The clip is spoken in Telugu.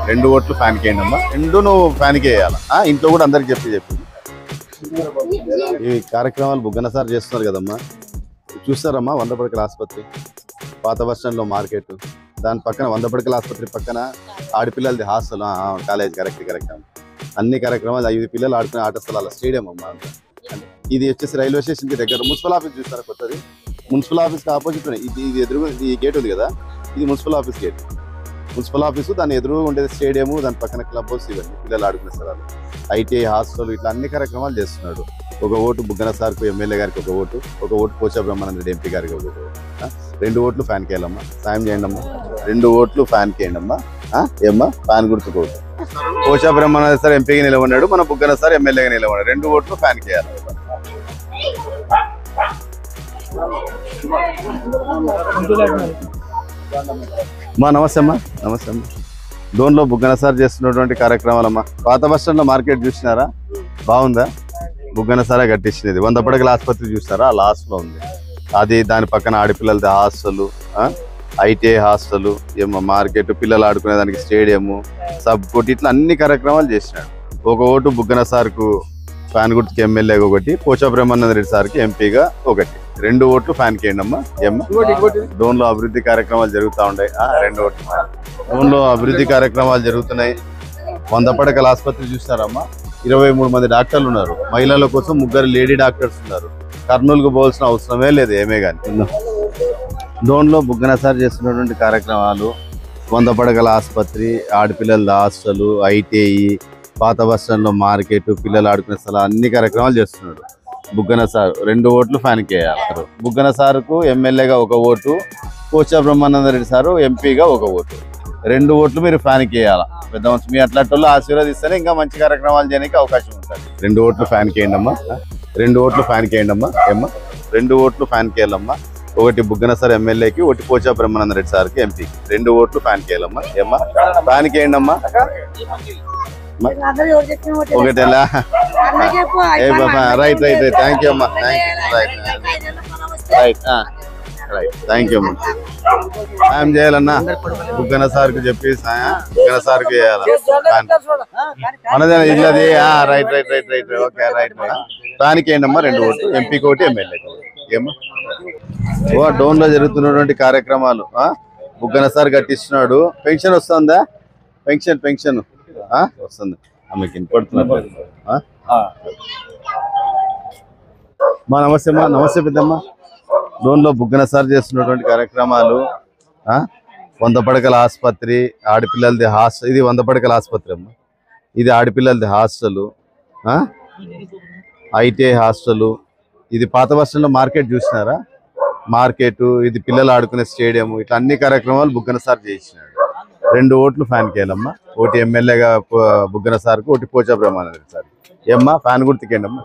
2 ఓట్లు ఫ్యాన్కి వేయండి అమ్మా. 2 నువ్వు ఫ్యాన్కి వేయాలి. ఇంట్లో కూడా అందరికి చెప్పి ఈ కార్యక్రమాలు బుగ్గన సార్ చేస్తున్నారు కదమ్మా. చూస్తారమ్మా 100 పడకల ఆసుపత్రి, పాత బస్ స్టాండ్లో మార్కెట్, దాని పక్కన 100 పడకల ఆసుపత్రి పక్కన ఆడపిల్లలది హాస్టల్, కాలేజ్. కరెక్ట్ అన్ని కార్యక్రమాలు. 5 పిల్లలు ఆడుకునే ఆట స్థలాల స్టేడియం అమ్మా. ఇది వచ్చేసి రైల్వే స్టేషన్కి దగ్గర మున్సిపల్ ఆఫీస్ చూస్తారా కొత్తది, మున్సిపల్ ఆఫీస్కి ఆపోజిట్ ఇది ఎదురుగా ఈ గేట్ ఉంది కదా, ఇది municipal office gate. Municipal office దాని ఎదురుగా ఉండేది స్టేడియము, దాని పక్కన క్లబ్ హౌస్, ఇవన్నీ పిల్లలు ఆడుకునే స్థలాలు. ఐటీఐ హాస్టల్, ఇట్లా అన్ని కార్యక్రమాలు చేస్తున్నాడు. ఒక ఓటు బుగ్గన సార్కు, ఎమ్మెల్యే గారికి ఒక ఓటు పోచా బ్రహ్మానంద రెడ్డి ఎంపీ గారికి ఒక ఓటు. 2 ఓట్లు ఫ్యాన్కి వెళ్ళమ్మా. సాయం చేయండి అమ్మా. 2 ఓట్లు ఫ్యాన్కి వేయండి అమ్మా. ఏమ్మా ఫ్యాన్ గుర్తుకు ఓటు. పోచా బ్రహ్మానంద సార్ ఎంపీగా నిలబడినాడు, మన బుగ్గన సార్ ఎమ్మెల్యేగా నిలబడ్డాడు. 2 ఓట్లు ఫ్యాన్కి వేయాలి. నమస్తే అమ్మా. డోన్లో బుగ్గన సార్ చేస్తున్నటువంటి కార్యక్రమాలమ్మా. పాత బస్ స్టాండ్లో మార్కెట్ చూసినారా, బాగుందా? బుగ్గన సారే కట్టించినది. 100 పడకల ఆసుపత్రి చూసినారా, లాస్ట్ లో ఉంది అది. దాని పక్కన ఆడపిల్లలది హాస్టల్, ఐటీఐ హాస్టల్, మార్కెట్, పిల్లలు ఆడుకునే దానికి స్టేడియము, సబ్ కోర్టు, ఇట్లా అన్ని కార్యక్రమాలు చేసినాడు. ఒక ఓటు బుగ్గన సార్కు ఫ్యాన్ గుర్తుకి ఎమ్మెల్యేగా ఒకటి, పోచా బ్రహ్మానంద రెడ్డి సార్కి ఎంపీగా ఒకటి. 2 ఓట్లు ఫ్యాన్కి వేయండి అమ్మా. డోన్ లో అభివృద్ధి కార్యక్రమాలు జరుగుతూ ఉన్నాయి. 2 ఓట్లు. డోన్ లో అభివృద్ధి కార్యక్రమాలు జరుగుతున్నాయి. 100 పడకల ఆసుపత్రి చూస్తారమ్మా. 23 మంది డాక్టర్లు ఉన్నారు. మహిళల కోసం 3 లేడీ డాక్టర్స్ ఉన్నారు. కర్నూలుకు పోవాల్సిన అవసరమే లేదు ఏమే కానీ. డోన్ లో బుగ్గన సార్ చేస్తున్నటువంటి కార్యక్రమాలు 100 పడకల ఆసుపత్రి, ఆడపిల్లల హాస్టల్, ఐటీఐ, పాత బస్ స్టాండ్ లో మార్కెట్, పిల్లలు ఆడుకునే స్థలం, అన్ని కార్యక్రమాలు చేస్తున్నాడు బుగ్గన సార్. 2 ఓట్లు ఫ్యాన్కి వేయాలి. బుగ్గన సార్కు ఎమ్మెల్యేగా ఒక ఓటు, పోచా బ్రహ్మానంద రెడ్డి సారు ఎంపీగా ఒక ఓటు. 2 ఓట్లు మీరు ఫ్యాన్కి వేయాలా. పెద్ద మనిషి మీ అట్లాంటి ఆశీర్వదిస్తేనే ఇంకా మంచి కార్యక్రమాలు చేయడానికి అవకాశం ఉంటుంది. 2 ఓట్లు ఫ్యాన్కి వేయండి అమ్మా. 2 ఓట్లు ఫ్యాన్కి వేయండి అమ్మా. 2 ఓట్లు ఫ్యాన్కి వేయాలమ్మా. ఒకటి బుగ్గన సార్ ఎమ్మెల్యేకి, ఒకటి పోచా బ్రహ్మానంద రెడ్డి సార్కి ఎంపీకి. 2 ఓట్లు ఫ్యాన్కి వేయాలమ్మా. ఫ్యాన్కి వేయండి అమ్మా. ఒకటేలా రైట్. థ్యాంక్ యూ అమ్మా. థ్యాంక్ యూ అమ్మా. సాయం చేయాలన్నా బుగ్గన సార్కి చెప్పి బుగ్గన సార్కి చేయాలి. మనదే ఇల్లది. రైట్. Okay right. దానికి ఏంటమ్మా 2 ఓట్లు, ఎంపీకి ఒకటి, ఎమ్మెల్యేకి ఒకటి. ఏమ్మా డోన్ లో జరుగుతున్నటువంటి కార్యక్రమాలు. బుగ్గన సార్ కట్టిస్తున్నాడు. పెన్షన్ వస్తుందా? పెన్షన్ వస్తుంది. ఆమెకి వినపడుతున్నట్టు. నమస్తే అమ్మా. నమస్తే పెద్దమ్మా. డోన్ లో బుగ్గన సార్ చేస్తున్నటువంటి కార్యక్రమాలు 100 పడకల ఆసుపత్రి, ఆడపిల్లలది హాస్టల్. ఇది 100 పడకల ఆసుపత్రి అమ్మా. ఇది ఆడపిల్లలది హాస్టల్, ఐటీఐ హాస్టల్. ఇది పాత బస్ స్టాండ్ లో మార్కెట్ చూసినారా, మార్కెట్. ఇది పిల్లలు ఆడుకునే స్టేడియం. ఇట్లా అన్ని కార్యక్రమాలు బుగ్గన సార్ చేయించినాడు. 2 ఓట్లు ఫ్యాన్కి వేయాలమ్మా. ఒకటి ఎమ్మెల్యేగా బుగ్గన సార్కు, ఒకటి పోచా బ్రహ్మానంద రెడ్డి సార్. ఏమ్మా ఫ్యాన్ గుర్తుకేండమ్మా.